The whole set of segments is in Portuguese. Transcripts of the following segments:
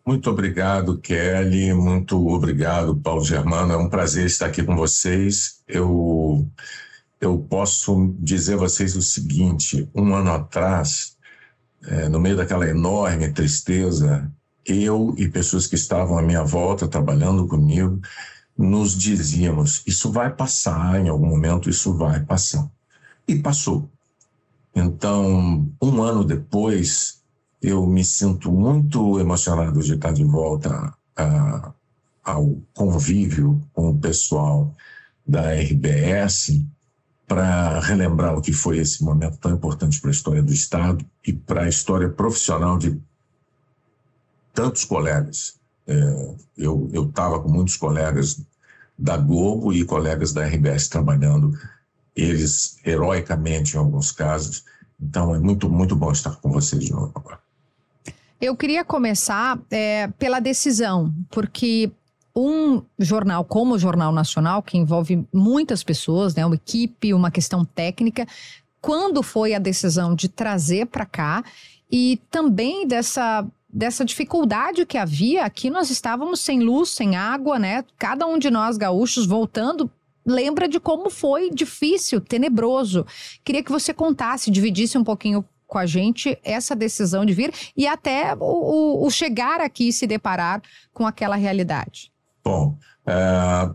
Muito obrigado, Kelly. Muito obrigado, Paulo Germano. É um prazer estar aqui com vocês. Eu posso dizer a vocês o seguinte: um ano atrás, no meio daquela enorme tristeza, eu e pessoas que estavam à minha volta, trabalhando comigo, nos dizíamos: isso vai passar, em algum momento isso vai passar. E passou. Então, um ano depois, eu me sinto muito emocionado de estar de volta ao convívio com o pessoal da RBS para relembrar o que foi esse momento tão importante para a história do Estado e para a história profissional de tantos colegas. Eu estava com muitos colegas da Globo e colegas da RBS trabalhando, eles heroicamente em alguns casos. Então é muito, muito bom estar com vocês de novo agora. Eu queria começar pela decisão, porque um jornal como o Jornal Nacional, que envolve muitas pessoas, né, uma equipe, uma questão técnica, quando foi a decisão de trazer para cá e também dessa dificuldade que havia, aqui nós estávamos sem luz, sem água, né? Cada um de nós gaúchos voltando lembra de como foi difícil, tenebroso. Queria que você contasse, dividisse um pouquinho com a gente essa decisão de vir e até o chegar aqui e se deparar com aquela realidade. Bom,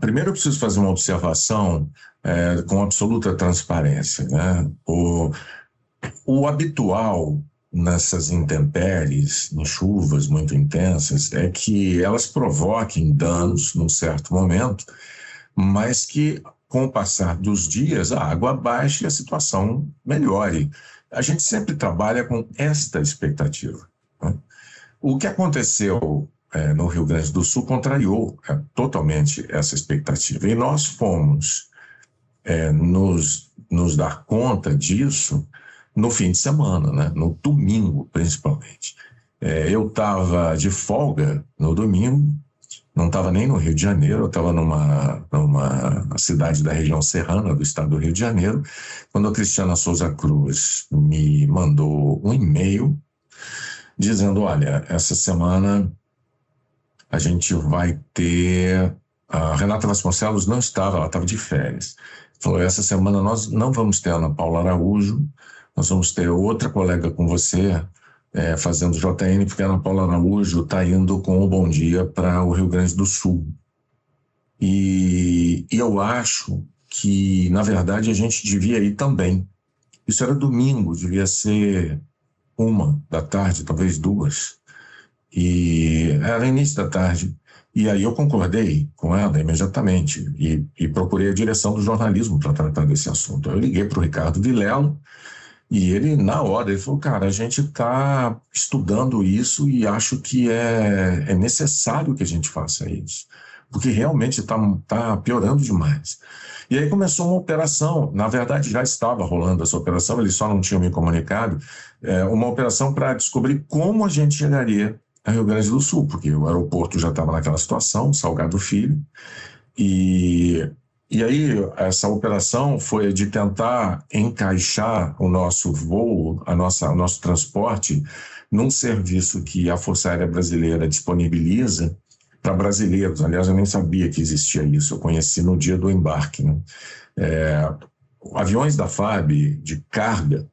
primeiro eu preciso fazer uma observação com absoluta transparência, né? O habitual nessas intempéries, em chuvas muito intensas, é que elas provoquem danos num certo momento, mas que com o passar dos dias a água baixe e a situação melhore. A gente sempre trabalha com esta expectativa, né? O que aconteceu no Rio Grande do Sul contrariou totalmente essa expectativa. E nós fomos nos dar conta disso no fim de semana, né? No domingo, principalmente. Eu estava de folga no domingo, não estava nem no Rio de Janeiro, eu estava numa cidade da região serrana do estado do Rio de Janeiro, quando a Cristiana Souza Cruz me mandou um e-mail dizendo: olha, essa semana a gente vai ter... A Renata Vasconcelos não estava, ela estava de férias. Falou: essa semana nós não vamos ter a Ana Paula Araújo, nós vamos ter outra colega com você fazendo JN, porque a Ana Paula Araújo está indo com o Bom Dia para o Rio Grande do Sul. E eu acho que, na verdade, a gente devia ir também. Isso era domingo, devia ser 1h da tarde, talvez 2h. E era início da tarde. E aí eu concordei com ela imediatamente e procurei a direção do jornalismo para tratar desse assunto. Eu liguei para o Ricardo Vilela e ele, na hora, ele falou: cara, a gente está estudando isso e acho que é necessário que a gente faça isso, porque realmente está piorando demais. E aí começou uma operação, na verdade já estava rolando essa operação, eles só não tinham me comunicado, uma operação para descobrir como a gente chegaria a Rio Grande do Sul, porque o aeroporto já estava naquela situação, Salgado Filho, e aí essa operação foi de tentar encaixar o nosso voo, o nosso transporte, num serviço que a Força Aérea Brasileira disponibiliza para brasileiros. Aliás, eu nem sabia que existia isso, eu conheci no dia do embarque, né? Aviões da FAB de carga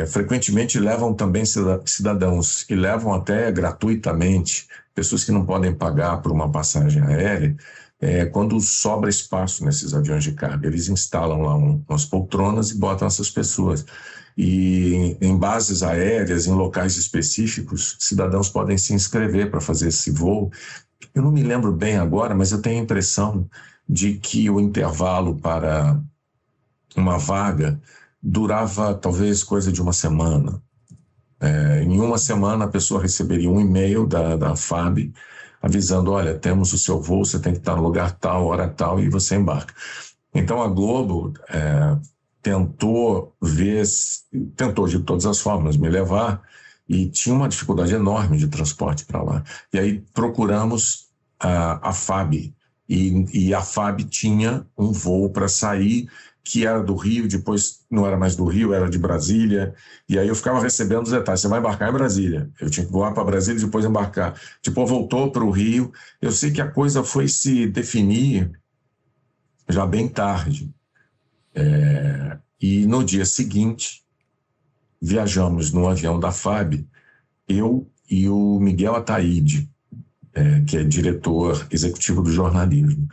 frequentemente levam também cidadãos e levam até gratuitamente pessoas que não podem pagar por uma passagem aérea. Quando sobra espaço nesses aviões de carga, eles instalam lá umas poltronas e botam essas pessoas. E em bases aéreas, em locais específicos, cidadãos podem se inscrever para fazer esse voo. Eu não me lembro bem agora, mas eu tenho a impressão de que o intervalo para uma vaga durava talvez coisa de uma semana. Em uma semana a pessoa receberia um e-mail da FAB avisando: olha, temos o seu voo, você tem que estar no lugar tal, hora tal, e você embarca. Então a Globo tentou de todas as formas me levar, e tinha uma dificuldade enorme de transporte para lá. E aí procuramos a FAB, e a FAB tinha um voo para sair que era do Rio, depois não era mais do Rio, era de Brasília, e aí eu ficava recebendo os detalhes. Você vai embarcar em Brasília. Eu tinha que voar para Brasília e depois embarcar. Depois voltou para o Rio. Eu sei que a coisa foi se definir já bem tarde. E no dia seguinte, viajamos no avião da FAB, eu e o Miguel Ataíde, que é diretor executivo do jornalismo.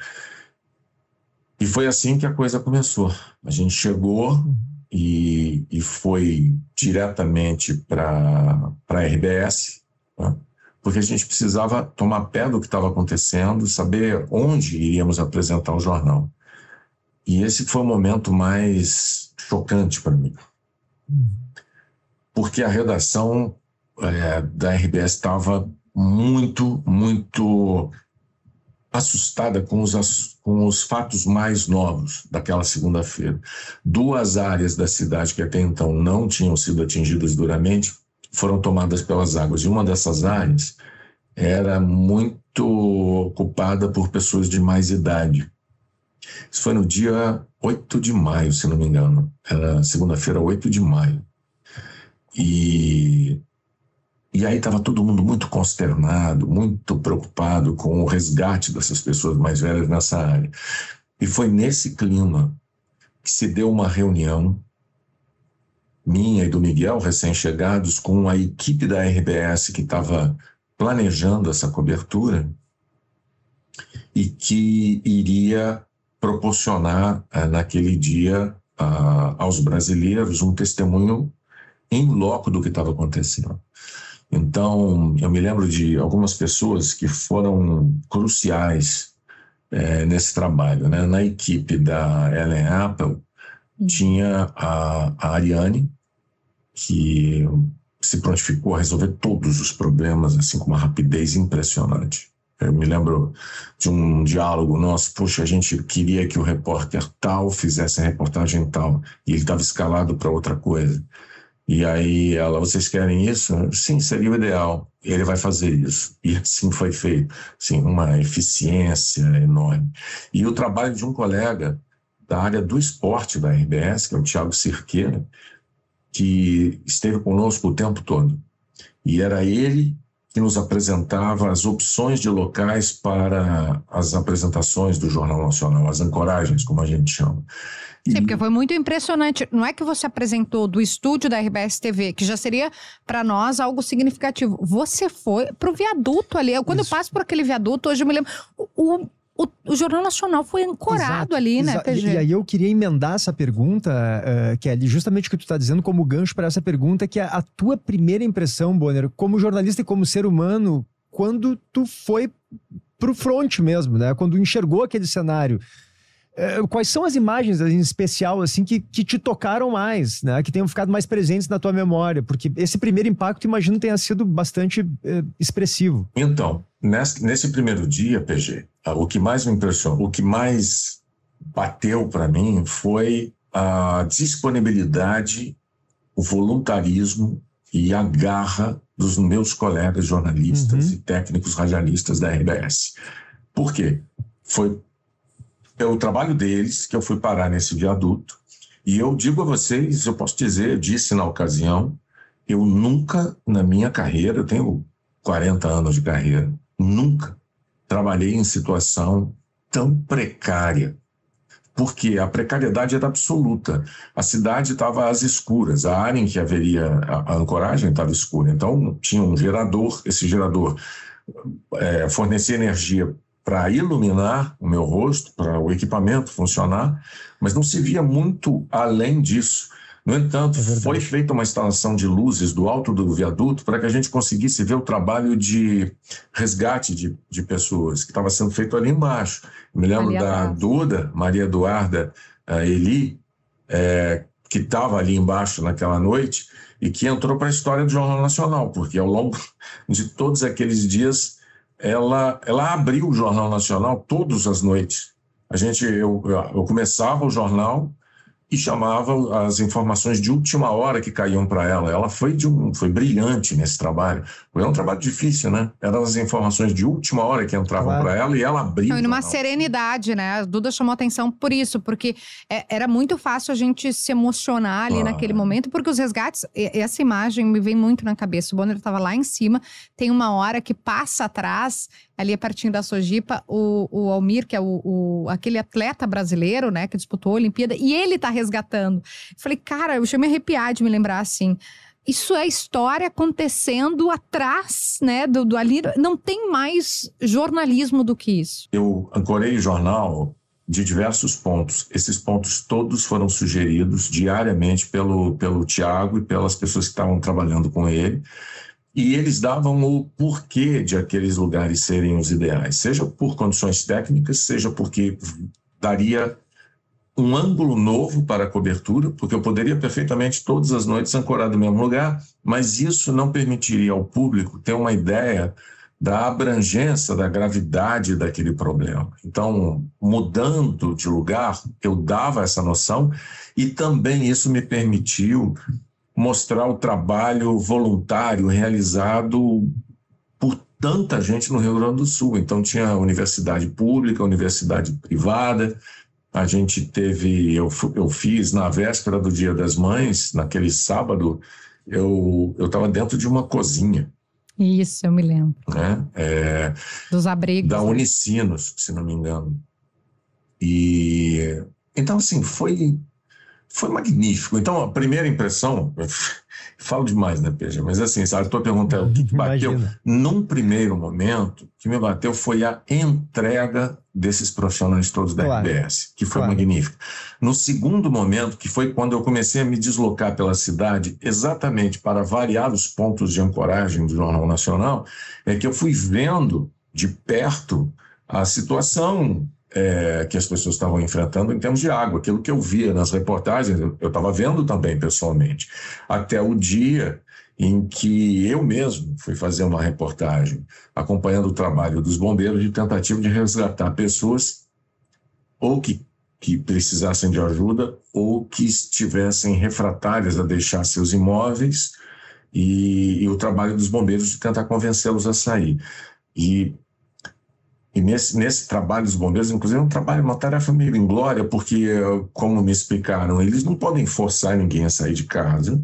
E foi assim que a coisa começou. A gente chegou e foi diretamente para a RBS, né? Porque a gente precisava tomar pé do que estava acontecendo, saber onde iríamos apresentar o jornal. E esse foi o momento mais chocante para mim. Porque a redação da RBS estava muito, muito assustada com os fatos mais novos daquela segunda-feira. 2 áreas da cidade que até então não tinham sido atingidas duramente foram tomadas pelas águas. E uma dessas áreas era muito ocupada por pessoas de mais idade. Isso foi no dia 8 de maio, se não me engano. Era segunda-feira, 8 de maio. E aí estava todo mundo muito consternado, muito preocupado com o resgate dessas pessoas mais velhas nessa área. E foi nesse clima que se deu uma reunião minha e do Miguel, recém-chegados, com a equipe da RBS que estava planejando essa cobertura e que iria proporcionar naquele dia aos brasileiros um testemunho em loco do que estava acontecendo. Então, eu me lembro de algumas pessoas que foram cruciais nesse trabalho, né? Na equipe da Ellen Apple, tinha a Ariane, que se prontificou a resolver todos os problemas assim, com uma rapidez impressionante. Eu me lembro de um diálogo nosso: puxa, a gente queria que o repórter tal fizesse a reportagem tal, e ele estava escalado para outra coisa. E aí ela: vocês querem isso? Sim, seria o ideal. E ele vai fazer isso. E assim foi feito. Assim, uma eficiência enorme. E o trabalho de um colega da área do esporte da RBS, que é o Thiago Cirqueira, que esteve conosco o tempo todo. E era ele que nos apresentava as opções de locais para as apresentações do Jornal Nacional, as ancoragens, como a gente chama. Sim, porque foi muito impressionante. Não é que você apresentou do estúdio da RBS TV, que já seria para nós algo significativo. Você foi para o viaduto ali. Quando eu passo por aquele viaduto, hoje eu me lembro... O Jornal Nacional foi ancorado ali, né, PG? E aí eu queria emendar essa pergunta, Kelly, justamente o que tu está dizendo como gancho para essa pergunta, que é a tua primeira impressão, Bonner, como jornalista e como ser humano, quando tu foi pro front mesmo, né? Quando enxergou aquele cenário. Quais são as imagens em especial assim que te tocaram mais, né? Que tenham ficado mais presentes na tua memória? Porque esse primeiro impacto, imagino, tenha sido bastante expressivo. Então, nesse primeiro dia, PG, o que mais me impressionou, o que mais bateu para mim foi a disponibilidade, o voluntarismo e a garra dos meus colegas jornalistas e técnicos radialistas da RBS. Por quê? Foi o trabalho deles que eu fui parar nesse viaduto. E eu digo a vocês, eu posso dizer, eu disse na ocasião, eu nunca na minha carreira, eu tenho 40 anos de carreira, nunca trabalhei em situação tão precária. Porque a precariedade era absoluta. A cidade estava às escuras, a área em que haveria a ancoragem estava escura. Então tinha um gerador, esse gerador fornecia energia para iluminar o meu rosto, para o equipamento funcionar, mas não se via muito além disso. No entanto, foi feita uma instalação de luzes do alto do viaduto para que a gente conseguisse ver o trabalho de resgate de pessoas que estava sendo feito ali embaixo. Me lembro da Duda, Maria Eduarda Eli, que estava ali embaixo naquela noite e que entrou para a história do Jornal Nacional, porque ao longo de todos aqueles dias ela abriu o Jornal Nacional todas as noites. Eu começava o jornal e chamava as informações de última hora que caíam para ela. Ela foi brilhante nesse trabalho. Foi um trabalho difícil, né? Eram as informações de última hora que entravam para ela e ela abria. E numa serenidade, né? A Duda chamou atenção por isso, porque era muito fácil a gente se emocionar ali naquele momento, porque os resgates, essa imagem me vem muito na cabeça. O Bonner estava lá em cima, tem uma hora que passa atrás, ali pertinho da Sojipa, o Almir, que é aquele atleta brasileiro, né, que disputou a Olimpíada, e ele tá resgatando. Eu falei, cara, eu cheguei a me arrepiar de me lembrar assim. Isso é história acontecendo atrás, né, do ali. Não tem mais jornalismo do que isso. Eu ancorei o jornal de diversos pontos. Esses pontos todos foram sugeridos diariamente pelo Tiago e pelas pessoas que estavam trabalhando com ele. E eles davam o porquê de aqueles lugares serem os ideais, seja por condições técnicas, seja porque daria um ângulo novo para a cobertura, porque eu poderia perfeitamente todas as noites ancorar no mesmo lugar, mas isso não permitiria ao público ter uma ideia da abrangência, da gravidade daquele problema. Então, mudando de lugar, eu dava essa noção e também isso me permitiu mostrar o trabalho voluntário realizado por tanta gente no Rio Grande do Sul. Então, tinha universidade pública, universidade privada. A gente teve, eu fiz na véspera do Dia das Mães, naquele sábado, eu estava dentro de uma cozinha. Isso, eu me lembro. Né? Dos abrigos. Da Unicinos, se não me engano. E então, assim, foi magnífico. Então, a primeira impressão, falo demais, né, PG? Mas assim, sabe, a tua pergunta é o que bateu? Num primeiro momento, o que me bateu foi a entrega desses profissionais todos da RBS, que foi magnífica. No segundo momento, que foi quando eu comecei a me deslocar pela cidade, exatamente para variar os pontos de ancoragem do Jornal Nacional, é que eu fui vendo de perto a situação que as pessoas estavam enfrentando em termos de água. Aquilo que eu via nas reportagens, eu estava vendo também pessoalmente. Até o dia em que eu mesmo fui fazer uma reportagem acompanhando o trabalho dos bombeiros de tentativa de resgatar pessoas ou que precisassem de ajuda ou que estivessem refratárias a deixar seus imóveis e o trabalho dos bombeiros de tentar convencê-los a sair. E nesse trabalho dos bombeiros, inclusive, é uma tarefa meio inglória, porque, como me explicaram, eles não podem forçar ninguém a sair de casa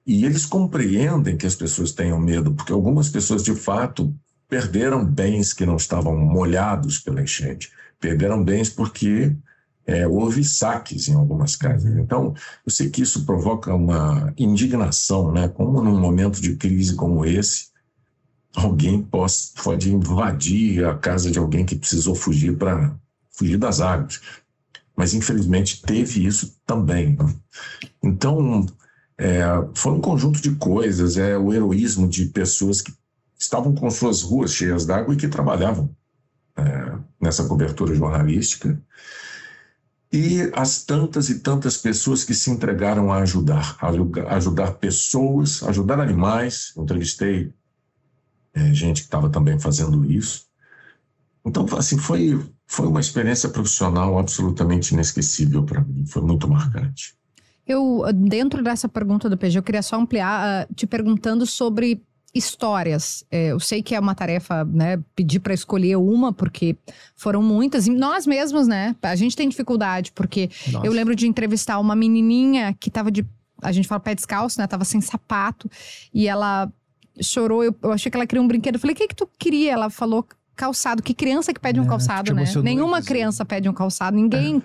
e eles compreendem que as pessoas tenham medo, porque algumas pessoas, de fato, perderam bens que não estavam molhados pela enchente. Perderam bens porque houve saques em algumas casas. Então, eu sei que isso provoca uma indignação, né? Como num momento de crise como esse, alguém pode invadir a casa de alguém que precisou fugir das águas. Mas, infelizmente, teve isso também. Né? Então, foi um conjunto de coisas, o heroísmo de pessoas que estavam com suas ruas cheias d'água e que trabalhavam nessa cobertura jornalística, e as tantas e tantas pessoas que se entregaram a ajudar pessoas, ajudar animais. Eu entrevistei gente que estava também fazendo isso. Então, assim, foi uma experiência profissional absolutamente inesquecível para mim, foi muito marcante. Dentro dessa pergunta do PG, eu queria só ampliar, te perguntando sobre histórias. Eu sei que é uma tarefa, né, pedir para escolher uma, porque foram muitas, e nós mesmos, né, a gente tem dificuldade, porque eu lembro de entrevistar uma menininha que estava a gente fala pé descalço, né, estava sem sapato, e ela chorou, eu achei que ela queria um brinquedo. Eu falei, o que tu queria? Ela falou calçado. Que criança que pede um calçado, né? Nenhuma criança pede um calçado.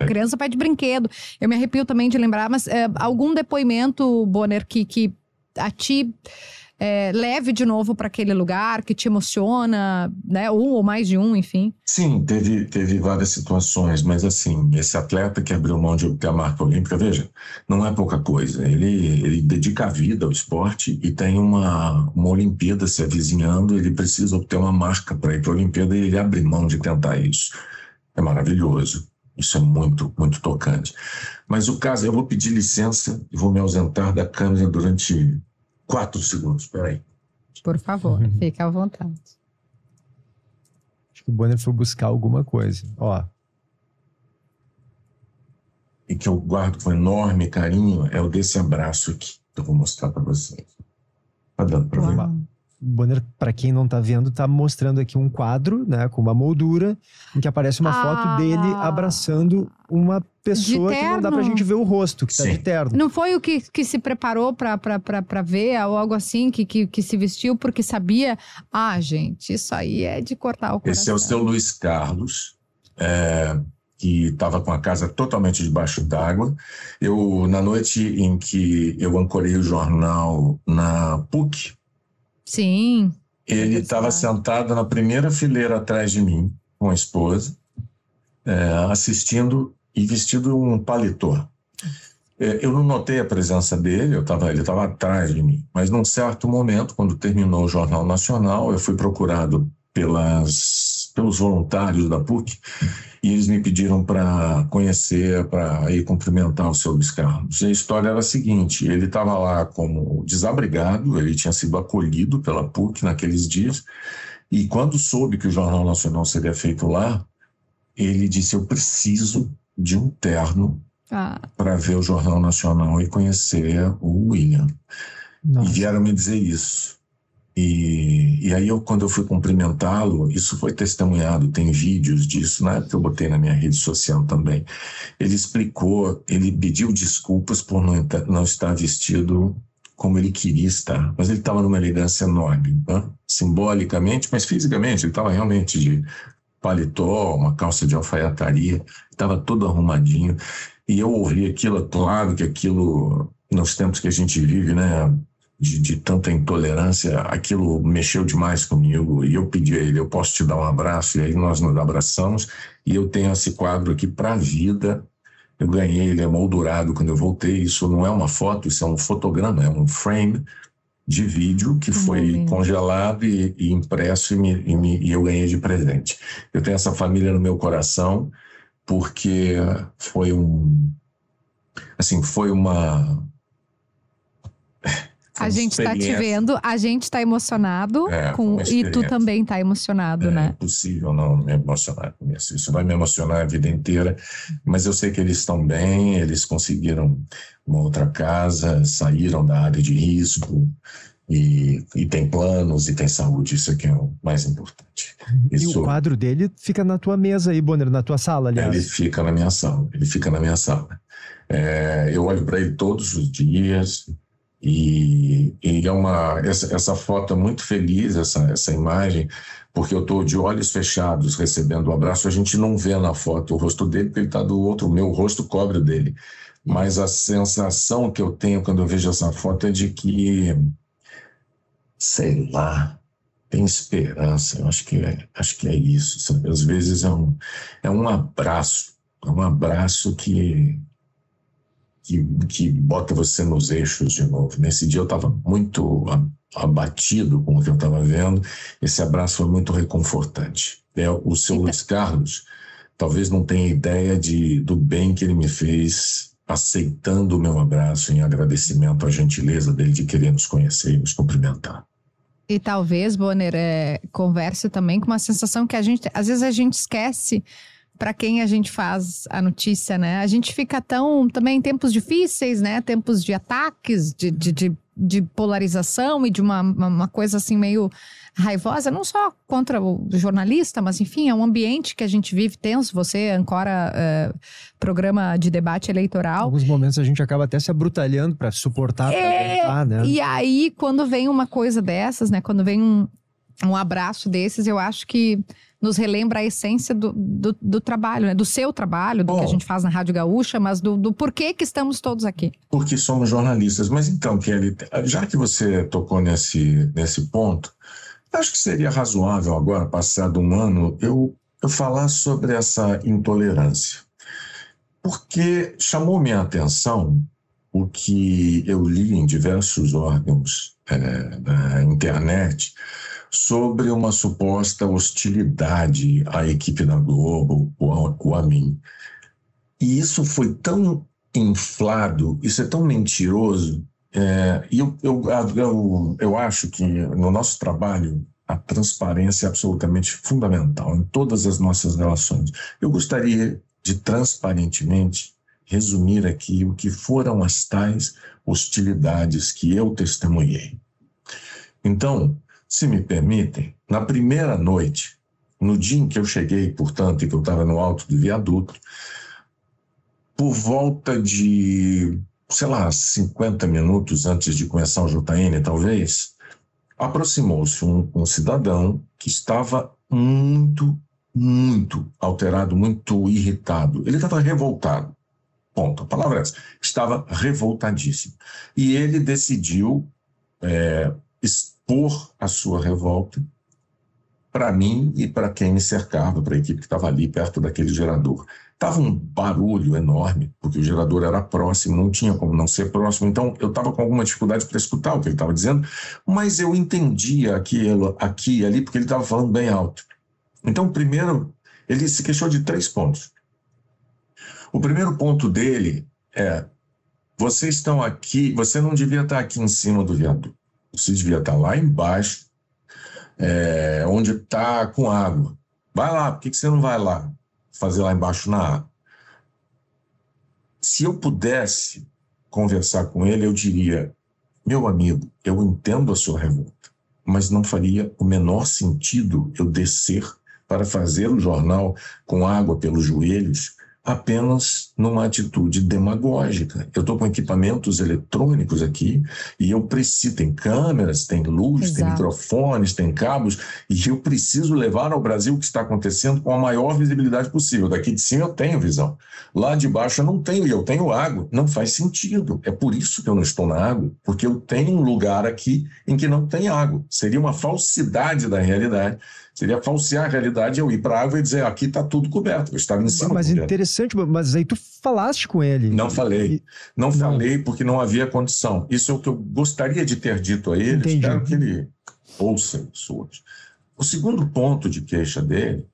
Criança pede brinquedo. Eu me arrepio também de lembrar, mas algum depoimento, Bonner, que a ti leve de novo para aquele lugar, que te emociona, né? Um ou mais de um, enfim. Sim, teve várias situações, mas assim, esse atleta que abriu mão de obter a marca olímpica, veja, não é pouca coisa. Ele dedica a vida ao esporte e tem uma Olimpíada se avizinhando, ele precisa obter uma marca para ir para a Olimpíada e ele abre mão de tentar isso. É maravilhoso. Isso é muito, muito tocante. Mas o caso, eu vou pedir licença e vou me ausentar da câmera durante 4 segundos, peraí. Por favor, fique à vontade. Acho que o Bonner foi buscar alguma coisa. Ó. e que eu guardo com enorme carinho é o desse abraço aqui, que eu vou mostrar para vocês. Tá dando para ver? Bonner, para quem não tá vendo, tá mostrando aqui um quadro, né, com uma moldura, em que aparece uma foto dele abraçando uma pessoa que não dá pra gente ver o rosto, que tá de terno. Não foi o que se preparou pra ver, ou algo assim, que se vestiu porque sabia? Gente, isso aí é de cortar o coração. Esse é o seu Luiz Carlos, que estava com a casa totalmente debaixo d'água. Na noite em que eu ancorei o jornal na PUC, sim, ele estava sentado na primeira fileira atrás de mim, com a esposa, assistindo e vestido um paletó. Eu não notei a presença dele, ele estava atrás de mim. Mas num certo momento, quando terminou o Jornal Nacional, eu fui procurado pelos voluntários da PUC, e eles me pediram para conhecer, para ir cumprimentar o seu Luiz Carlos. E a história era a seguinte: ele estava lá como desabrigado, ele tinha sido acolhido pela PUC naqueles dias, e quando soube que o Jornal Nacional seria feito lá, ele disse: eu preciso de um terno para ver o Jornal Nacional e conhecer o William. Nossa. E vieram me dizer isso. E aí, quando eu fui cumprimentá-lo, isso foi testemunhado, tem vídeos disso, na época eu botei na minha rede social também. Ele explicou, ele pediu desculpas por não estar vestido como ele queria estar, mas ele estava numa elegância enorme, né? Simbolicamente, mas fisicamente, ele estava realmente de paletó, uma calça de alfaiataria, estava todo arrumadinho. E eu ouvi aquilo, claro que aquilo, nos tempos que a gente vive, né? De tanta intolerância, aquilo mexeu demais comigo, e eu pedi a ele: eu posso te dar um abraço? E aí nós nos abraçamos, e eu tenho esse quadro aqui para a vida. Eu ganhei, ele é moldurado quando eu voltei. Isso não é uma foto, isso é um fotograma, é um frame de vídeo que foi congelado e impresso, e eu ganhei de presente. Eu tenho essa família no meu coração, porque foi uma a gente está te vendo, a gente está emocionado, e tu também está emocionado, né? É impossível não me emocionar com isso. Isso vai me emocionar a vida inteira, mas eu sei que eles estão bem, eles conseguiram uma outra casa, saíram da área de risco, e tem planos e tem saúde. Isso aqui é o mais importante. E o quadro dele fica na tua mesa aí, Bonner, na tua sala, aliás. Ele fica na minha sala, eu olho para ele todos os dias. E essa foto é muito feliz, essa imagem, porque eu estou de olhos fechados recebendo o abraço. A gente não vê na foto o rosto dele, porque ele está do outro, o meu rosto cobre o dele. Mas a sensação que eu tenho quando eu vejo essa foto é de que, sei lá, tem esperança. Eu acho que é isso, sabe? Às vezes é um abraço que bota você nos eixos de novo. Nesse dia eu estava muito abatido com o que eu estava vendo. Esse abraço foi muito reconfortante. O seu Luiz Carlos talvez não tenha ideia do bem que ele me fez, aceitando o meu abraço em agradecimento à gentileza dele de querer nos conhecer e nos cumprimentar. E talvez, Bonner, converse também com uma sensação que às vezes a gente esquece para quem a gente faz a notícia, né? A gente fica também em tempos difíceis, né? Tempos de ataques, de polarização e de uma coisa assim meio raivosa, não só contra o jornalista, mas enfim, é um ambiente que a gente vive tenso. Você ancora programa de debate eleitoral. Em alguns momentos a gente acaba até se abrutalhando para suportar, para aguentar, né? E aí, quando vem uma coisa dessas, né? Quando vem um abraço desses, eu acho que nos relembra a essência do trabalho, né? Do seu trabalho, do que a gente faz na Rádio Gaúcha, mas do porquê que estamos todos aqui. Porque somos jornalistas. Mas então, Kelly, já que você tocou nesse ponto, acho que seria razoável agora, passado um ano, eu falar sobre essa intolerância. Porque chamou minha atenção o que eu li em diversos órgãos da internet sobre uma suposta hostilidade à equipe da Globo ou a mim. E isso foi tão inflado, isso é tão mentiroso, e eu acho que no nosso trabalho a transparência é absolutamente fundamental em todas as nossas relações. Eu gostaria de transparentemente resumir aqui o que foram as tais hostilidades que eu testemunhei. Então, se me permitem, na primeira noite, no dia em que eu cheguei, portanto, e que eu estava no alto do viaduto, por volta de, sei lá, 50 minutos antes de começar o JN, talvez, aproximou-se um cidadão que estava muito alterado, muito irritado. Ele estava revoltado. Ponto. A palavra é essa. Estava revoltadíssimo. E ele decidiu expor a sua revolta para mim e para quem me cercava, para a equipe que estava ali perto daquele gerador. Estava um barulho enorme, porque o gerador era próximo, não tinha como não ser próximo, então eu estava com alguma dificuldade para escutar o que ele estava dizendo, mas eu entendia aquilo, aqui e ali, porque ele estava falando bem alto. Então, primeiro, ele se queixou de 3 pontos. O primeiro ponto dele é: vocês estão aqui, você não devia estar aqui em cima do viaduto, você devia estar lá embaixo, onde está com água. Vai lá, por que você não vai lá fazer lá embaixo na água? Se eu pudesse conversar com ele, eu diria: meu amigo, eu entendo a sua revolta, mas não faria o menor sentido eu descer para fazer o jornal com água pelos joelhos apenas numa atitude demagógica. Eu estou com equipamentos eletrônicos aqui e eu preciso, tem câmeras, tem luz, Exato. tem microfones, tem cabos, e eu preciso levar ao Brasil o que está acontecendo com a maior visibilidade possível. Daqui de cima eu tenho visão, lá de baixo eu não tenho, e eu tenho água. Não faz sentido. É por isso que eu não estou na água, porque eu tenho um lugar aqui em que não tem água. Seria uma falsidade da realidade. Seria falsear a realidade eu ir para a água e dizer: aqui está tudo coberto, eu estava em cima. Mas interessante, mas aí tu falaste com ele. Não falei. Não falei porque não havia condição. Isso é o que eu gostaria de ter dito a ele. Entendi. Espero que ele ouça isso hoje. O segundo ponto de queixa dele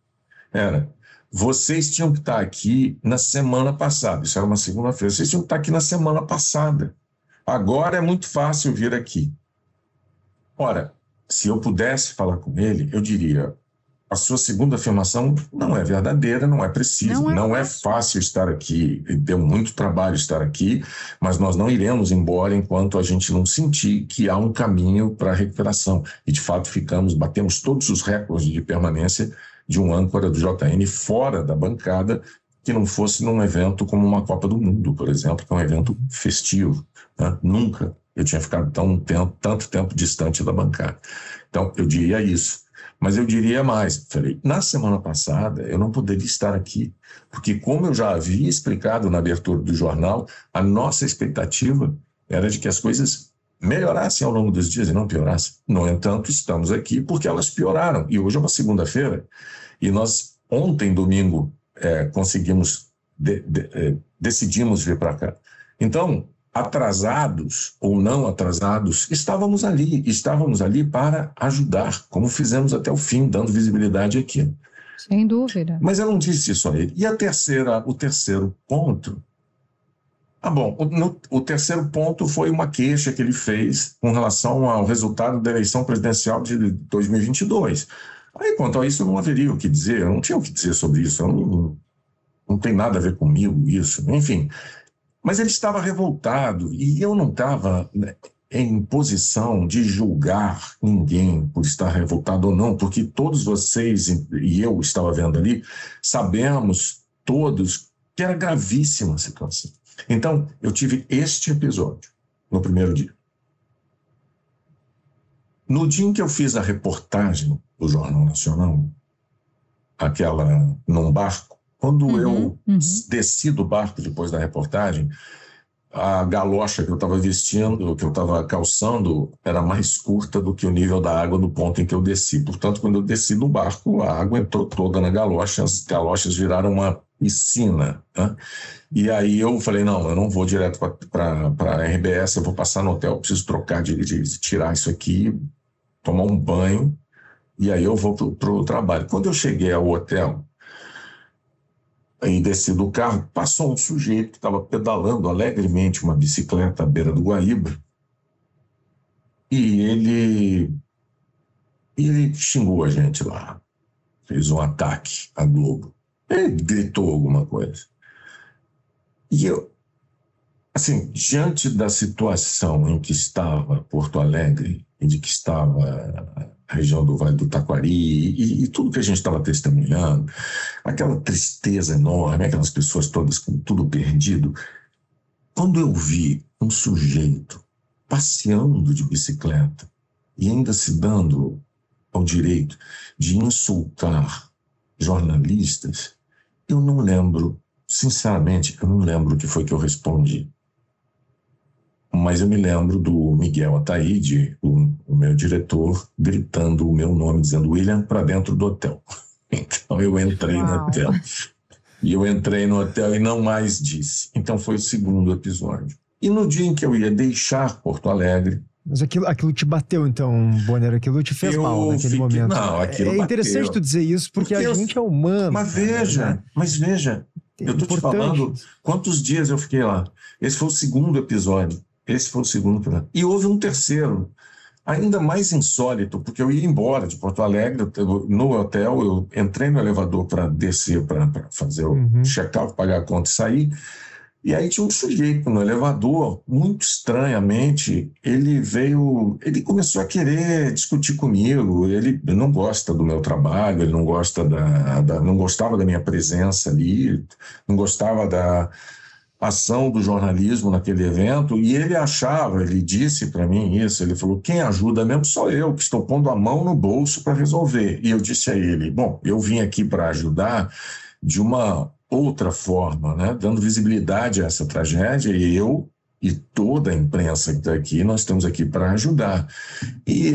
era: vocês tinham que estar aqui na semana passada. Isso era uma segunda-feira. Vocês tinham que estar aqui na semana passada. Agora é muito fácil vir aqui. Ora, se eu pudesse falar com ele, eu diria: a sua segunda afirmação não é verdadeira, não é precisa, não é fácil estar aqui, deu muito trabalho estar aqui, mas nós não iremos embora enquanto a gente não sentir que há um caminho para a recuperação. E de fato batemos todos os recordes de permanência de um âncora do JN fora da bancada, que não fosse num evento como uma Copa do Mundo, por exemplo, que é um evento festivo, né? Nunca eu tinha ficado tanto tempo distante da bancada. Então, eu diria isso. Mas eu diria mais. Falei, na semana passada, eu não poderia estar aqui, porque, como eu já havia explicado na abertura do jornal, a nossa expectativa era de que as coisas melhorassem ao longo dos dias e não piorassem. No entanto, estamos aqui porque elas pioraram. E hoje é uma segunda-feira, e nós, ontem, domingo, decidimos vir para cá. Então, atrasados ou não atrasados, estávamos ali para ajudar, como fizemos até o fim, dando visibilidade aqui. Sem dúvida. Mas eu não disse isso a ele. E o terceiro ponto? O terceiro ponto foi uma queixa que ele fez com relação ao resultado da eleição presidencial de 2022. Aí, quanto a isso, eu não haveria o que dizer, eu não tinha o que dizer sobre isso, não tem nada a ver comigo isso, enfim. Mas ele estava revoltado e eu não estava em posição de julgar ninguém por estar revoltado ou não, porque todos vocês e eu estava vendo ali, sabemos todos que era gravíssima a situação. Então, eu tive este episódio no primeiro dia. No dia em que eu fiz a reportagem do Jornal Nacional, aquela num barco, quando eu desci do barco depois da reportagem, a galocha que eu estava vestindo, que eu estava calçando, era mais curta do que o nível da água no ponto em que eu desci. Portanto, quando eu desci do barco, a água entrou toda na galocha, as galochas viraram uma piscina, né? E aí eu falei: não, eu não vou direto para a RBS, eu vou passar no hotel, preciso trocar, de tirar isso aqui, tomar um banho, e aí eu vou para o trabalho. Quando eu cheguei ao hotel, aí desci do carro, passou um sujeito que estava pedalando alegremente uma bicicleta à beira do Guaíba, e ele xingou a gente lá, fez um ataque à Globo. Ele gritou alguma coisa. E eu, assim, diante da situação em que estava Porto Alegre e de que estava a região do Vale do Taquari e tudo que a gente estava testemunhando, aquela tristeza enorme, aquelas pessoas todas com tudo perdido, quando eu vi um sujeito passeando de bicicleta e ainda se dando ao direito de insultar jornalistas, eu não lembro, sinceramente, eu não lembro o que foi que eu respondi. Mas eu me lembro do Miguel Ataíde, o meu diretor, gritando o meu nome, dizendo William, para dentro do hotel. Então eu entrei no hotel. E eu entrei no hotel e não mais disse. Então foi o segundo episódio. E no dia em que eu ia deixar Porto Alegre... Mas aquilo te bateu, então, Bonner? Aquilo te fez mal naquele momento? Não, aquilo é interessante bateu. Tu dizer isso, porque a gente é humano. Mas veja, eu estou te falando quantos dias eu fiquei lá. Esse foi o segundo episódio. E houve um terceiro, ainda mais insólito, porque eu ia embora de Porto Alegre, no hotel, eu entrei no elevador para descer, para fazer o check-out, pagar a conta e sair. E aí tinha um sujeito no elevador, muito estranhamente, ele começou a querer discutir comigo, ele não gosta do meu trabalho, ele não gosta não gostava da minha presença ali, não gostava da ação do jornalismo naquele evento, e ele disse para mim isso, ele falou, quem ajuda mesmo sou eu, que estou pondo a mão no bolso para resolver. E eu disse a ele, bom, eu vim aqui para ajudar de uma outra forma, né? Dando visibilidade a essa tragédia, e eu e toda a imprensa que está aqui, nós estamos aqui para ajudar. E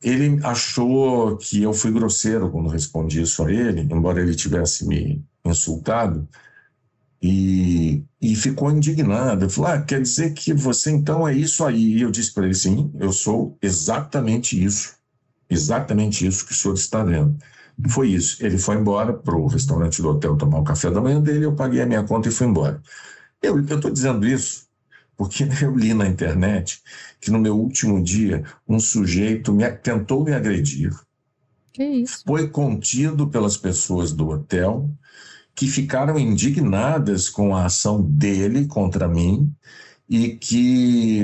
ele achou que eu fui grosseiro quando respondi isso a ele, embora ele tivesse me insultado, e ficou indignado. Ele falou, quer dizer que você então é isso aí? E eu disse para ele, sim, eu sou exatamente isso que o senhor está vendo. Foi isso. Ele foi embora para o restaurante do hotel tomar o café da manhã dele, eu paguei a minha conta e fui embora. Eu estou dizendo isso porque eu li na internet que no meu último dia um sujeito tentou me agredir. Que isso? Foi contido pelas pessoas do hotel que ficaram indignadas com a ação dele contra mim e que,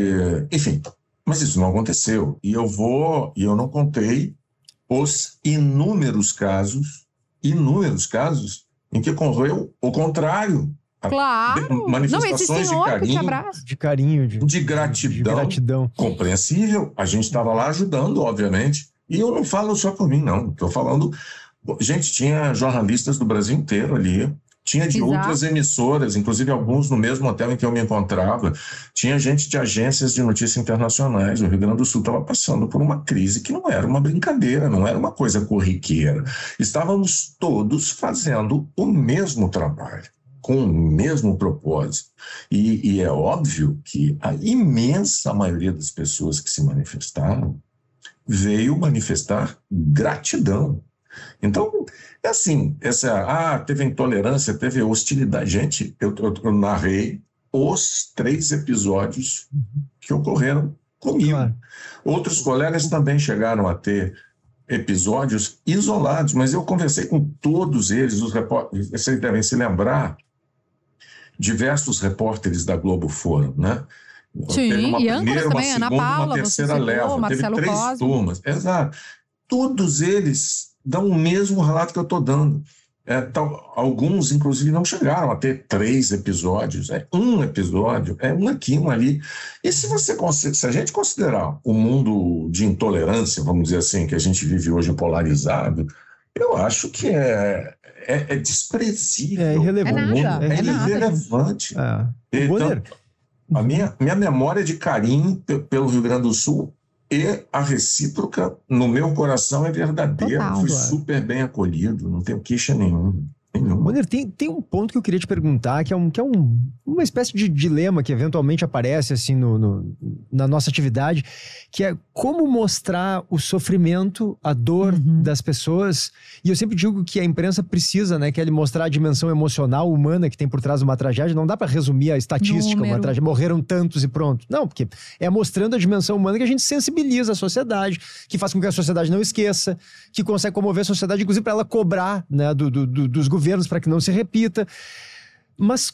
enfim, mas isso não aconteceu. E eu não contei os inúmeros casos em que ocorreu o contrário. Claro. Manifestações de carinho, de gratidão compreensível. A gente estava lá ajudando, obviamente. E eu não falo só por mim, não. Estou falando... Gente, tinha jornalistas do Brasil inteiro ali. Tinha de outras emissoras, inclusive alguns no mesmo hotel em que eu me encontrava. Tinha gente de agências de notícias internacionais. O Rio Grande do Sul estava passando por uma crise que não era uma brincadeira, não era uma coisa corriqueira. Estávamos todos fazendo o mesmo trabalho, com o mesmo propósito. E é óbvio que a imensa maioria das pessoas que se manifestaram veio manifestar gratidão. Então, é assim, teve intolerância, teve hostilidade. Gente, eu narrei os 3 episódios que ocorreram comigo. Claro. Outros colegas também chegaram a ter episódios isolados, mas eu conversei com todos eles, os repórteres, vocês devem se lembrar, diversos repórteres da Globo foram, né? Sim, teve uma e primeira, uma também, segunda, Ana Paula, uma terceira leva, Marcelo teve 3 Cosme. turmas. Exato. Todos eles dão o mesmo relato que eu estou dando. Alguns, inclusive, não chegaram a ter 3 episódios. É um episódio, é um aqui, um ali. E se a gente considerar o mundo de intolerância, vamos dizer assim, que a gente vive hoje polarizado, eu acho que é desprezível. É irrelevante. É irrelevante. Então, a minha memória de carinho pelo Rio Grande do Sul e a recíproca, no meu coração, é verdadeira. Total, Fui super bem acolhido, não tenho queixa nenhuma. Bonner, tem um ponto que eu queria te perguntar, que é uma espécie de dilema que eventualmente aparece assim na nossa atividade, que é como mostrar o sofrimento, a dor das pessoas. E eu sempre digo que a imprensa precisa, né, que é mostrar a dimensão emocional, humana que tem por trás de uma tragédia. Não dá para resumir a estatística, uma tragédia, morreram tantos e pronto. Não, porque é mostrando a dimensão humana que a gente sensibiliza a sociedade, que faz com que a sociedade não esqueça, que consegue comover a sociedade, inclusive para ela cobrar, né, dos governos para que não se repita. Mas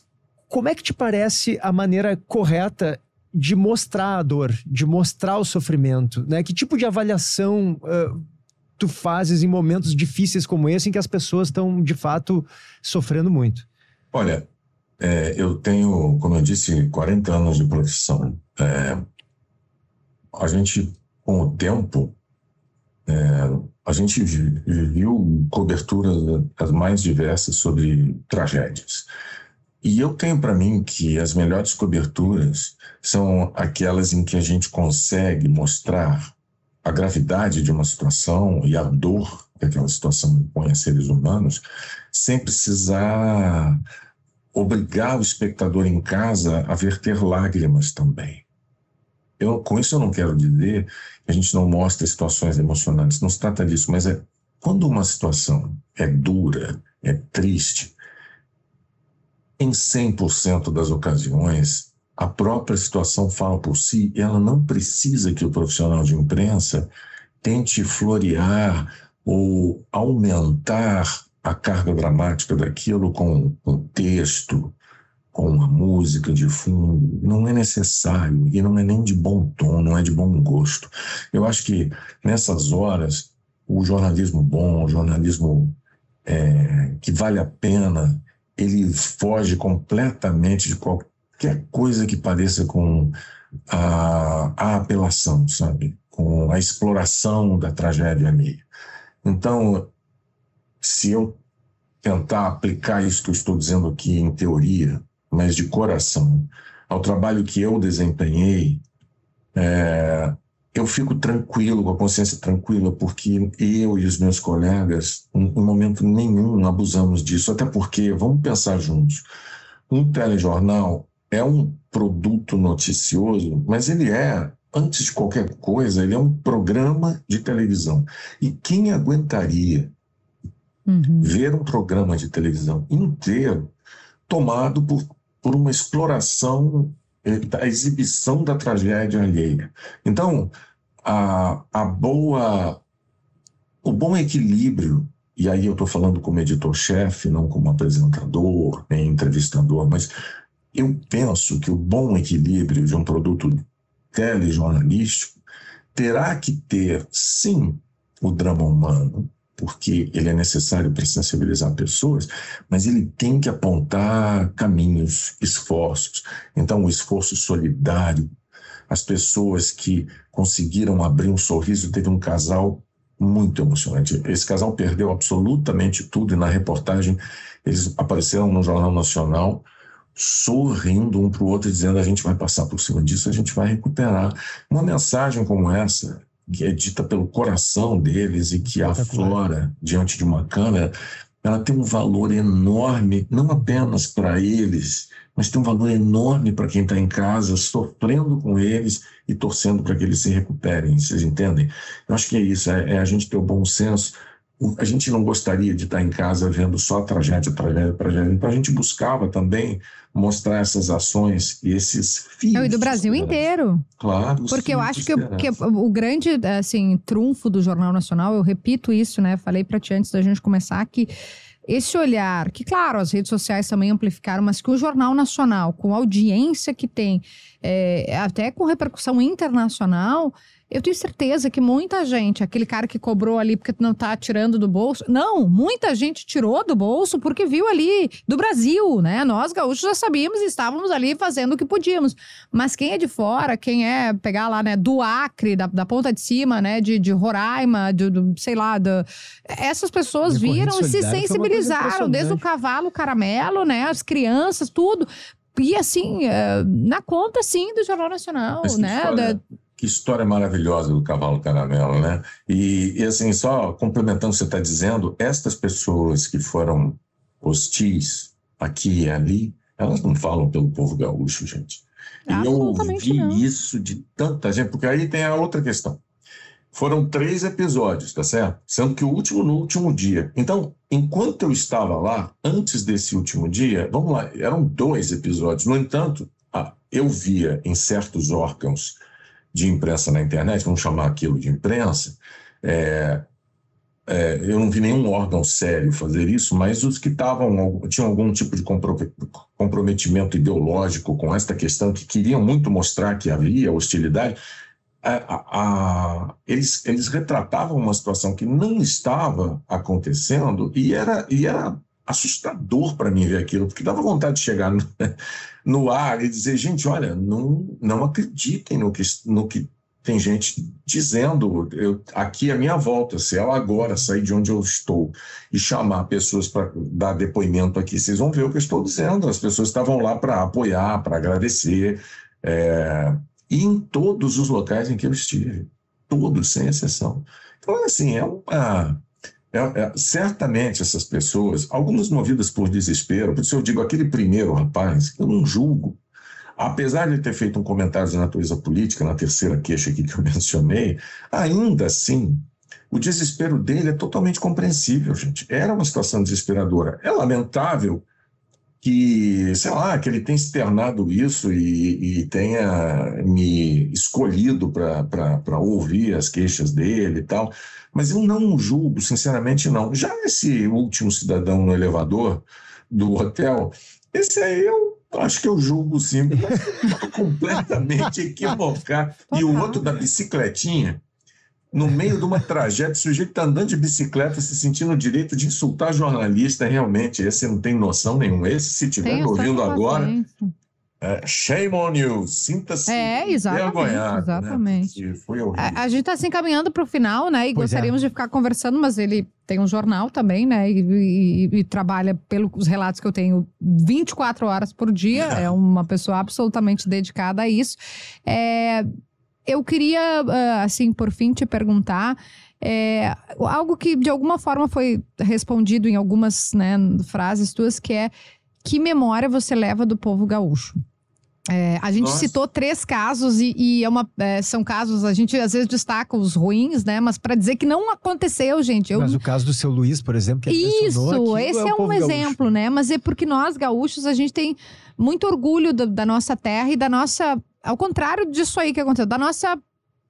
Como é que te parece a maneira correta de mostrar a dor, de mostrar o sofrimento, né? Que tipo de avaliação tu fazes em momentos difíceis como esse, em que as pessoas estão, de fato, sofrendo muito? Olha, eu tenho, como eu disse, 40 anos de profissão. A gente, com o tempo, a gente viu coberturas as mais diversas sobre tragédias. E eu tenho para mim que as melhores coberturas são aquelas em que a gente consegue mostrar a gravidade de uma situação e a dor que aquela situação impõe a seres humanos, sem precisar obrigar o espectador em casa a verter lágrimas também. Com isso eu não quero dizer que a gente não mostra situações emocionantes, não se trata disso, mas quando uma situação é dura, é triste, em 100% das ocasiões, a própria situação fala por si e ela não precisa que o profissional de imprensa tente florear ou aumentar a carga dramática daquilo com um texto, com uma música de fundo. Não é necessário e não é nem de bom tom, não é de bom gosto. Eu acho que nessas horas o jornalismo bom, o jornalismo que vale a pena, ele foge completamente de qualquer coisa que pareça com a apelação, sabe? Com a exploração da tragédia alheia. Então, se eu tentar aplicar isso que eu estou dizendo aqui em teoria, mas de coração, ao trabalho que eu desempenhei, eu fico tranquilo, com a consciência tranquila, porque eu e os meus colegas, em momento nenhum, abusamos disso. Até porque, vamos pensar juntos, um telejornal é um produto noticioso, mas ele antes de qualquer coisa, ele é um programa de televisão. E quem aguentaria ver um programa de televisão inteiro tomado por uma exploração da exibição da tragédia alheia? Então, o bom equilíbrio, e aí eu estou falando como editor-chefe, não como apresentador, nem entrevistador, mas eu penso que o bom equilíbrio de um produto telejornalístico terá que ter, sim, o drama humano, porque ele é necessário para sensibilizar pessoas, mas ele tem que apontar caminhos, esforços. Então, o esforço solidário, as pessoas que conseguiram abrir um sorriso. Teve um casal muito emocionante. Esse casal perdeu absolutamente tudo e na reportagem eles apareceram no Jornal Nacional sorrindo um para o outro, dizendo: a gente vai passar por cima disso, a gente vai recuperar. Uma mensagem como essa, que é dita pelo coração deles e que aflora diante de uma câmera, ela tem um valor enorme, não apenas para eles, mas tem um valor enorme para quem está em casa, sofrendo com eles e torcendo para que eles se recuperem. Vocês entendem? Eu acho que é isso, é a gente ter o bom senso. A gente não gostaria de estar em casa vendo só tragédia. Então a gente buscava também mostrar essas ações e esses filhos. E do Brasil inteiro. Claro. Porque eu acho que o grande trunfo do Jornal Nacional, eu repito isso, né? Falei para ti antes da gente começar que esse olhar, que claro, as redes sociais também amplificaram, mas que o Jornal Nacional, com a audiência que tem, até com repercussão internacional, eu tenho certeza que muita gente, aquele cara que cobrou ali porque não tá tirando do bolso, não, muita gente tirou do bolso porque viu ali do Brasil, né? Nós gaúchos já sabíamos e estávamos ali fazendo o que podíamos. Mas quem é de fora, quem é pegar lá, né, do Acre, da ponta de cima, né, de Roraima, sei lá, essas pessoas viram e se sensibilizaram, desde o cavalo caramelo, né, as crianças, tudo. E assim, na conta, sim, do Jornal Nacional, né? Que história maravilhosa do cavalo caramelo, né? E assim, só complementando o que você está dizendo, estas pessoas que foram hostis aqui e ali, elas não falam pelo povo gaúcho, gente. E eu vi isso de tanta gente, porque aí tem a outra questão. Foram 3 episódios, tá certo? Sendo que o último no último dia. Então, enquanto eu estava lá, antes desse último dia, vamos lá, eram 2 episódios. No entanto, eu via em certos órgãos de imprensa na internet, vamos chamar aquilo de imprensa, eu não vi nenhum órgão sério fazer isso, mas os que tinham algum tipo de comprometimento ideológico com esta questão, que queriam muito mostrar que havia hostilidade, eles retratavam uma situação que não estava acontecendo e era assustador para mim ver aquilo, porque dava vontade de chegar no ar e dizer, gente, olha, não acreditem no que tem gente dizendo, aqui é a minha volta, se eu agora sair de onde eu estou e chamar pessoas para dar depoimento aqui, vocês vão ver o que eu estou dizendo, as pessoas estavam lá para apoiar, para agradecer, e em todos os locais em que eu estive, todos, sem exceção. Então, assim, certamente essas pessoas, algumas movidas por desespero, por isso eu digo, aquele primeiro rapaz, eu não julgo, apesar de ter feito um comentário de natureza política na terceira queixa aqui que eu mencionei, ainda assim, o desespero dele é totalmente compreensível, gente. Era uma situação desesperadora. É lamentável que, sei lá, que ele tenha externado isso e tenha me escolhido para ouvir as queixas dele e tal, mas eu não julgo, sinceramente não. Já esse último cidadão no elevador do hotel, esse aí eu acho que eu julgo sim, completamente equivocado. E o outro da bicicletinha, no meio de uma tragédia, o sujeito está andando de bicicleta, se sentindo o direito de insultar jornalista, realmente, esse não tem noção nenhuma. Esse, se estiver me ouvindo agora, shame on you, sinta-se envergonhado. Exatamente. Né? Foi horrível. A gente está se encaminhando para o final, né? E gostaríamos de ficar conversando, mas ele tem um jornal também, né? E trabalha, pelos relatos que eu tenho, 24 horas por dia. É uma pessoa absolutamente dedicada a isso. Eu queria, assim, por fim, te perguntar algo que, de alguma forma, foi respondido em algumas, né, frases tuas, que é: que memória você leva do povo gaúcho? A gente citou 3 casos e são casos, a gente às vezes destaca os ruins, né? Mas para dizer que não aconteceu, gente. Mas o caso do seu Luiz, por exemplo, que isso, esse é um exemplo, gaúcho, né? Mas é porque nós, gaúchos, a gente tem muito orgulho da nossa terra e da nossa, ao contrário disso aí que aconteceu, da nossa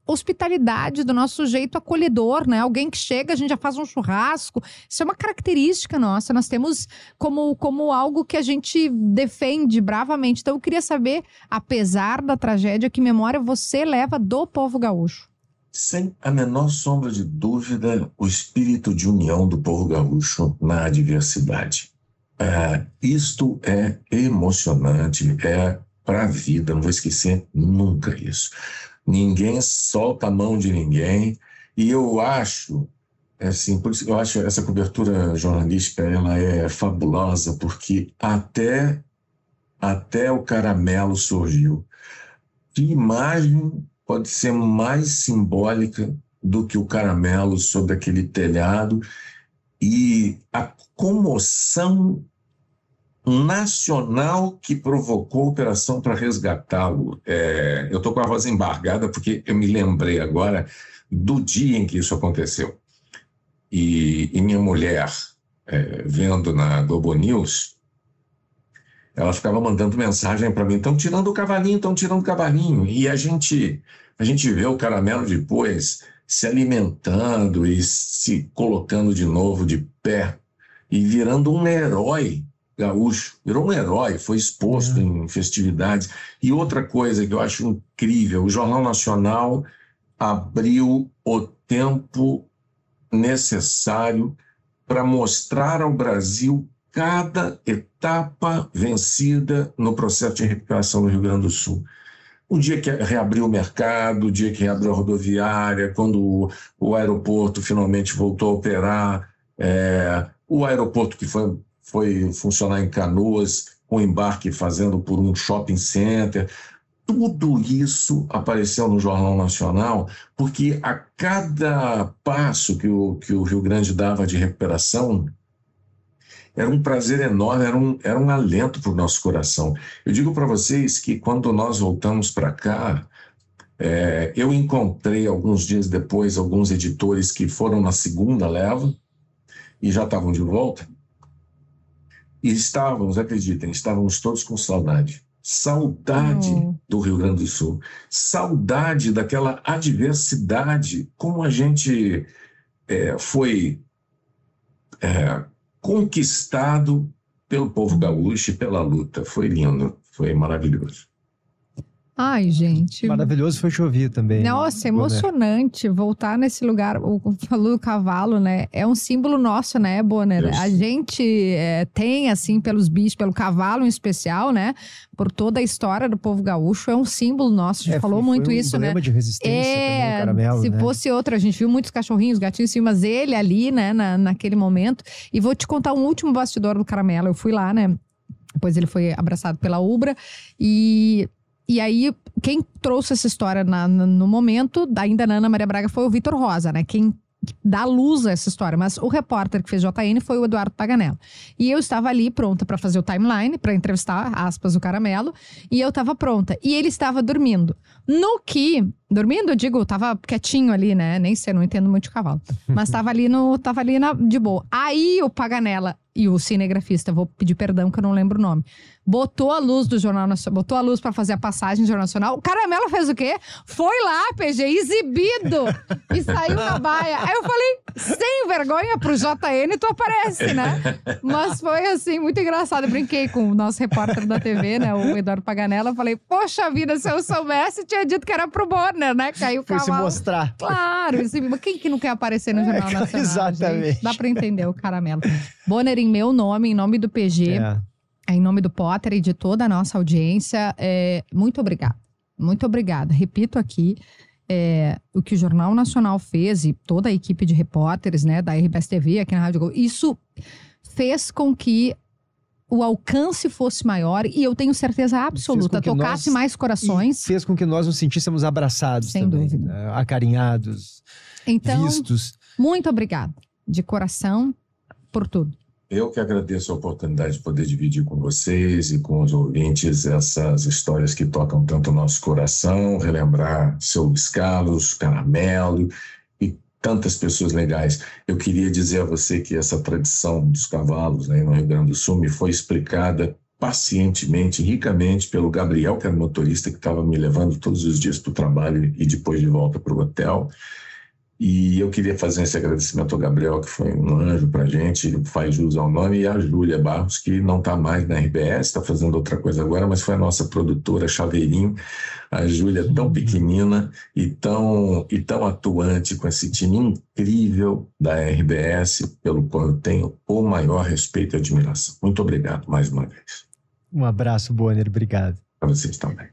hospitalidade, do nosso jeito acolhedor, né? Alguém que chega, a gente já faz um churrasco. Isso é uma característica nossa. Nós temos como algo que a gente defende bravamente. Então, eu queria saber, apesar da tragédia, que memória você leva do povo gaúcho? Sem a menor sombra de dúvida, o espírito de união do povo gaúcho na adversidade. Isto é emocionante, para a vida, não vou esquecer nunca isso. Ninguém solta a mão de ninguém, e eu acho, assim, por isso que eu acho essa cobertura jornalística, ela é fabulosa, porque até o caramelo surgiu. Que imagem pode ser mais simbólica do que o caramelo sobre aquele telhado e a comoção nacional que provocou a operação para resgatá-lo. Eu estou com a voz embargada porque eu me lembrei agora do dia em que isso aconteceu. E minha mulher, vendo na Globo News, ela ficava mandando mensagem para mim: estão tirando o cavalinho, estão tirando o cavalinho. E a gente vê o caramelo depois se alimentando e se colocando de novo de pé e virando um herói gaúcho, virou um herói, foi exposto em festividades. E outra coisa que eu acho incrível, o Jornal Nacional abriu o tempo necessário para mostrar ao Brasil cada etapa vencida no processo de recuperação do Rio Grande do Sul. O dia que reabriu o mercado, o dia que reabriu a rodoviária, quando o aeroporto finalmente voltou a operar, o aeroporto que foi funcionar em Canoas, com embarque fazendo por um shopping center. Tudo isso apareceu no Jornal Nacional, porque a cada passo que o Rio Grande dava de recuperação, era um prazer enorme, era um alento para o nosso coração. Eu digo para vocês que quando nós voltamos para cá, eu encontrei alguns dias depois alguns editores que foram na segunda leva e já estavam de volta. E estávamos, acreditem, estávamos todos com saudade. Saudade do Rio Grande do Sul. Saudade daquela adversidade, como a gente foi conquistado pelo povo gaúcho e pela luta. Foi lindo, foi maravilhoso. Ai, gente. Maravilhoso foi te ouvir também. Nossa, Bonner. emocionante voltar nesse lugar. Falou do cavalo, né? É um símbolo nosso, né, Bonner? Isso. A gente tem, assim, pelos bichos, pelo cavalo em especial, né? Por toda a história do povo gaúcho, é um símbolo nosso. A gente falou muito isso, né? Um emblema de resistência também, o caramelo, se né? fosse outro, a gente viu muitos cachorrinhos, gatinhos, sim, mas ele ali, né, naquele momento. E vou te contar um último bastidor do caramelo. Eu fui lá, né? Depois ele foi abraçado pela Ubra E aí, quem trouxe essa história no momento, ainda na Ana Maria Braga, foi o Vitor Rosa, né? Quem dá luz a essa história. Mas o repórter que fez JN foi o Eduardo Paganella. E eu estava ali pronta para fazer o timeline, para entrevistar, aspas, o Caramelo. E eu estava pronta. E ele estava dormindo. Dormindo, eu digo, tava quietinho ali, né? Nem sei, não entendo muito de cavalo. Mas tava ali de boa. Aí o Paganella e o cinegrafista, vou pedir perdão que eu não lembro o nome, botou a luz do Jornal Nacional, botou a luz pra fazer a passagem do Jornal Nacional. O Caramelo fez o quê? Foi lá, PG, exibido! E saiu na baia. Aí eu falei, sem vergonha pro JN, tu aparece, né? Mas foi assim, muito engraçado. Eu brinquei com o nosso repórter da TV, né? O Eduardo Paganella. Eu falei, poxa vida, se eu soubesse, tinha dito que era pro Bonner, né? Caiu o cavalo. Foi se mostrar. Claro, quem que não quer aparecer no Jornal Nacional? Exatamente. Gente? Dá pra entender o Caramelo. Bonner, em meu nome, em nome do PG, em nome do Potter e de toda a nossa audiência, muito obrigada. Muito obrigada. Repito aqui, o que o Jornal Nacional fez e toda a equipe de repórteres, né, da RBS TV, aqui na Rádio Globo, isso fez com que o alcance fosse maior e eu tenho certeza absoluta, tocasse mais corações. Fez com que nós nos sentíssemos abraçados sem também, dúvida. né? Acarinhados, então, vistos. Muito obrigada, de coração, por tudo. Eu que agradeço a oportunidade de poder dividir com vocês e com os ouvintes essas histórias que tocam tanto o nosso coração, relembrar seu Luiz Carlos, Caramelo e tantas pessoas legais. Eu queria dizer a você que essa tradição dos cavalos, né, no Rio Grande do Sul me foi explicada pacientemente, ricamente pelo Gabriel, que era motorista que estava me levando todos os dias para o trabalho e depois de volta para o hotel. E eu queria fazer esse agradecimento ao Gabriel, que foi um anjo para a gente, faz jus ao nome, e a Júlia Barros, que não está mais na RBS, está fazendo outra coisa agora, mas foi a nossa produtora Chaveirinho. A Júlia tão pequenina e tão atuante, com esse time incrível da RBS, pelo qual eu tenho o maior respeito e admiração. Muito obrigado mais uma vez. Um abraço, Bonner. Obrigado. Para vocês também.